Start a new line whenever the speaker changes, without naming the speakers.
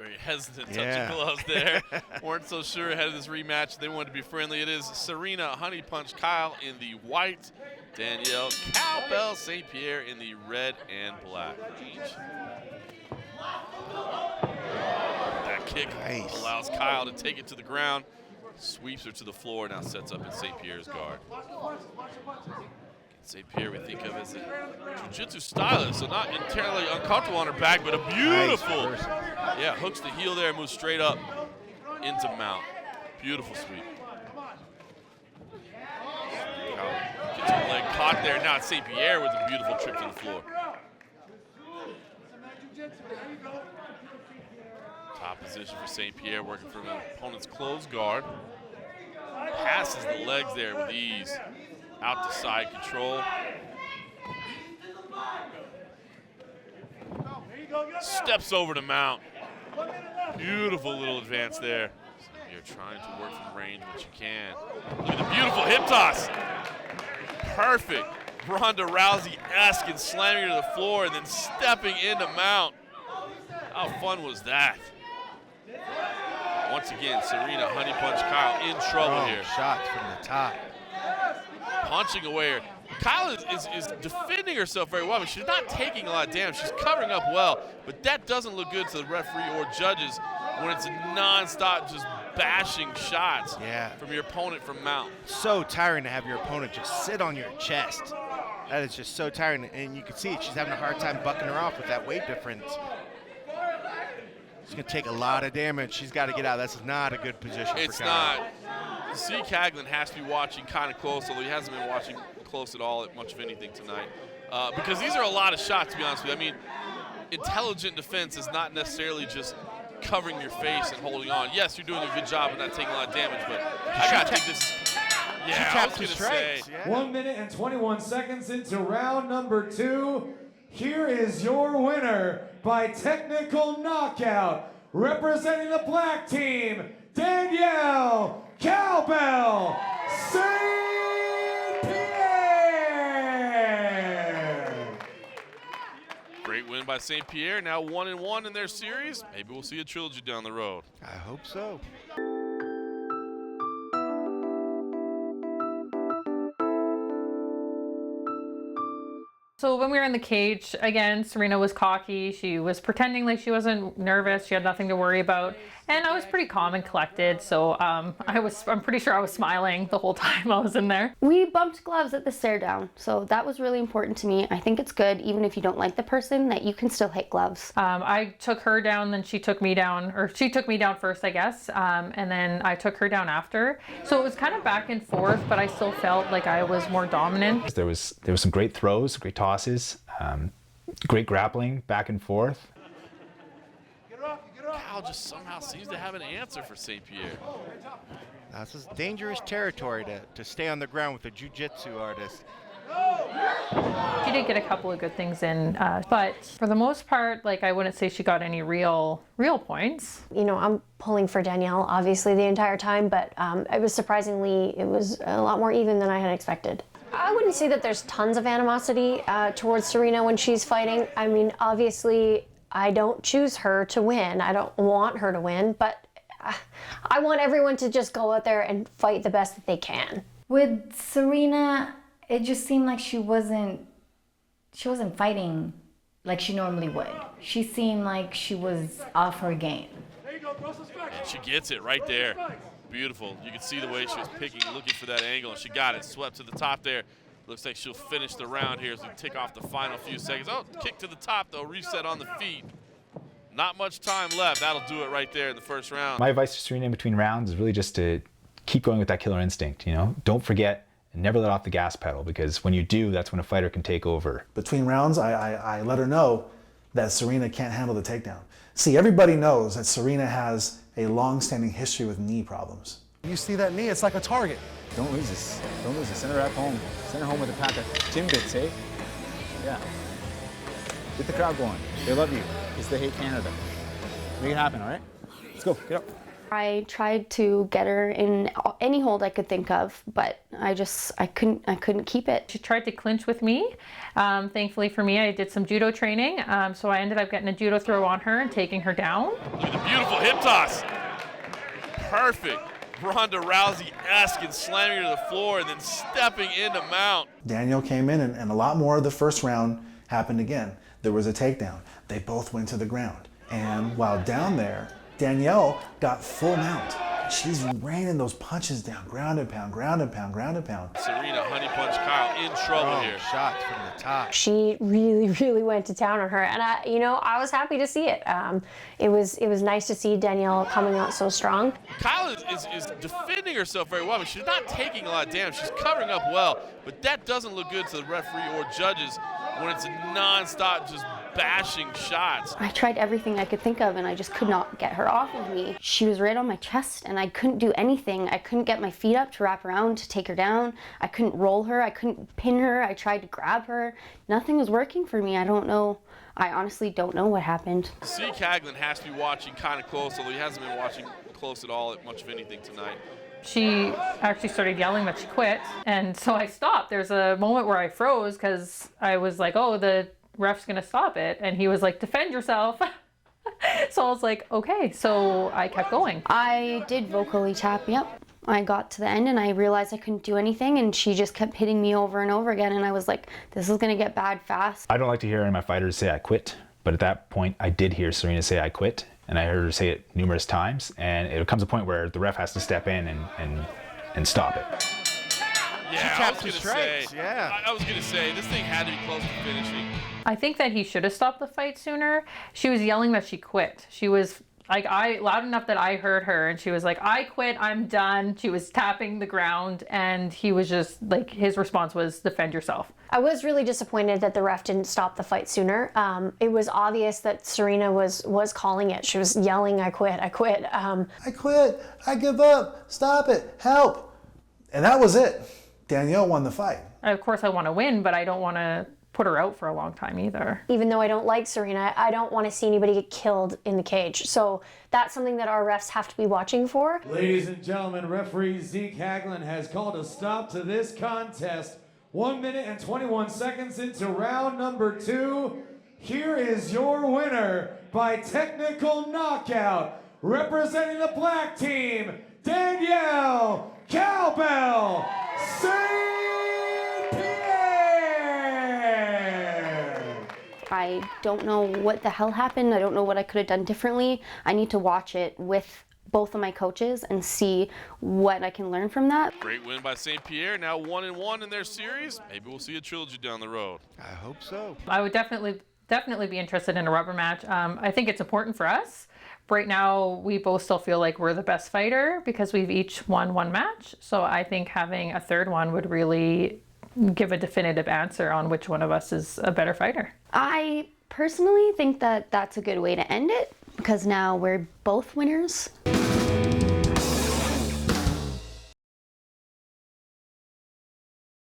Very hesitant touching gloves there. Weren't so sure ahead of this rematch. They wanted to be friendly. It is Serina Honey Punch Kyle in the white, Danielle Cowbell St. Pierre in the red and black. That kick allows Kyle to take it to the ground, sweeps her to the floor, now sets up in St. Pierre's guard. St. Pierre we think of as a jiu-jitsu stylist, so not entirely uncomfortable on her back, but a beautiful, hooks the heel there and moves straight up into mount. Beautiful sweep. Gets her leg caught there. Now it's St. Pierre with a beautiful trip to the floor. Top position for St. Pierre, working from an opponent's closed guard. Passes the legs there with ease. Out to side control. Steps over to mount. Beautiful little advance there. You're trying to work from range when you can. Look at the beautiful hip toss. Perfect. Ronda Rousey-esque and slamming her to the floor and then stepping into mount. How fun was that? Once again, Serina Honey Punch Kyle in trouble here.
Shots from the top.
Punching away her. Kyle is defending herself very well, but she's not taking a lot of damage. She's covering up well, but that doesn't look good to the referee or judges when it's a non-stop just bashing shots from your opponent from mount.
So tiring to have your opponent just sit on your chest. That is just so tiring, and you can see it. She's having a hard time bucking her off with that weight difference. She's going to take a lot of damage. She's got to get out. That's not a good position for Kyle.
It's not. C. Caglin has to be watching kind of close, although he hasn't been watching close at all at much of anything tonight. Because these are a lot of shots, to be honest with you. I mean, intelligent defense is not necessarily just covering your face and holding on. Yes, you're doing a good job of not taking a lot of damage, but I got to think this is, I was going to say.
1 minute and 21 seconds into round number 2. Here is your winner by technical knockout, representing the black team, Danielle Cowbell St. Pierre.
Great win by St. Pierre. Now 1-1 in their series. Maybe we'll see a trilogy down the road.
I hope so.
So when we were in the cage, again, Serina was cocky. She was pretending like she wasn't nervous. She had nothing to worry about. And I was pretty calm and collected. So I'm pretty sure I was smiling the whole time I was in there.
We bumped gloves at the stare down. So that was really important to me. I think it's good, even if you don't like the person, that you can still hit gloves.
I took her down, then she took me down, or she took me down first, I guess. And then I took her down after. So it was kind of back and forth, but I still felt like I was more dominant.
There was some great throws, great tosses, great grappling back and forth.
Kyle just somehow seems to have an answer for St. Pierre.
This is dangerous territory to stay on the ground with a jiu-jitsu artist.
She did get a couple of good things in, but for the most part, like, I wouldn't say she got any real points.
You know, I'm pulling for Danielle, obviously, the entire time, but it was a lot more even than I had expected. I wouldn't say that there's tons of animosity towards Serina when she's fighting. I mean, obviously, I don't choose her to win. I don't want her to win, but I want everyone to just go out there and fight the best that they can.
With Serina, it just seemed like she wasn't fighting like she normally would. She seemed like she was off her game.
And she gets it right there. Beautiful. You can see the way she was picking, looking for that angle, and she got it. Swept to the top there. Looks like she'll finish the round here as we tick off the final few seconds. Oh, kick to the top, though. Reset on the feet. Not much time left. That'll do it right there in the first round.
My advice to Serena in between rounds is really just to keep going with that killer instinct, you know? Don't forget and never let off the gas pedal, because when you do, that's when a fighter can take over.
Between rounds, I let her know that Serina can't handle the takedown. See, everybody knows that Serina has a long-standing history with knee problems. You see that knee, it's like a target.
Don't lose this. Don't lose this. Send her at home. Send her home with a pack of Timbits, eh? Yeah. Get the crowd going. They love you because they hate Canada. Make it happen, all right? Let's go. Get up.
I tried to get her in any hold I could think of, but I couldn't keep it.
She tried to clinch with me. Thankfully for me, I did some judo training, so I ended up getting a judo throw on her and taking her down.
Look at the beautiful hip toss. Perfect. Ronda Rousey-esque and slamming her to the floor and then stepping into mount.
Danielle came in and a lot more of the first round happened again. There was a takedown. They both went to the ground. And while down there, Danielle got full mount. She's raining those punches down, ground and pound, ground and pound, ground and pound.
Serina honey punch Kyle in trouble here.
Shots from the top.
She really went to town on her, and I was happy to see it. It was nice to see Danielle coming out so strong.
Kyle is defending herself very well. I mean, she's not taking a lot of damage. She's covering up well, but that doesn't look good to the referee or judges when it's non-stop just bashing shots.
I tried everything I could think of, and I just could not get her off of me. She was right on my chest, and I couldn't do anything. I couldn't get my feet up to wrap around to take her down. I couldn't roll her. I couldn't pin her. I tried to grab her. Nothing was working for me. I don't know. I honestly don't know what happened.
C. Caglin has to be watching kind of close, although he hasn't been watching close at all at much of anything tonight.
She actually started yelling that she quit, and so I stopped. There's a moment where I froze because I was like, oh, the ref's gonna stop it, and he was like, defend yourself. So I was like, okay, so I kept going.
I did vocally tap, yep. I got to the end and I realized I couldn't do anything, and she just kept hitting me over and over again, and I was like, this is gonna get bad fast.
I don't like to hear any of my fighters say I quit, but at that point I did hear Serina say I quit, and I heard her say it numerous times, and it comes a point where the ref has to step in and stop it.
Yeah, I was gonna say this thing had to be close to finishing.
I think that he should have stopped the fight sooner. She was yelling that she quit. She was like, loud enough that I heard her, and she was like, I quit, I'm done. She was tapping the ground, and he was just like, his response was, defend yourself.
I was really disappointed that the ref didn't stop the fight sooner. It was obvious that Serina was calling it. She was yelling, I quit, I quit.
I quit, I give up, stop it, help. And that was it. Danielle won the fight.
Of course I want to win, but I don't want to put her out for a long time either.
Even though I don't like Serina, I don't want to see anybody get killed in the cage. So that's something that our refs have to be watching for.
Ladies and gentlemen, referee Zeke Haglin has called a stop to this contest. 1 minute and 21 seconds into round number 2. Here is your winner by technical knockout, representing the black team, Danielle Cowbell St. Pierre.
I don't know what the hell happened. I don't know what I could have done differently. I need to watch it with both of my coaches and see what I can learn from that.
Great win by St. Pierre, now 1-1 in their series. Maybe we'll see a trilogy down the road.
I hope so.
I would definitely be interested in a rubber match. I think it's important for us. Right now, we both still feel like we're the best fighter because we've each won one match. So I think having a third one would really give a definitive answer on which one of us is a better fighter.
I personally think that that's a good way to end it because now we're both winners.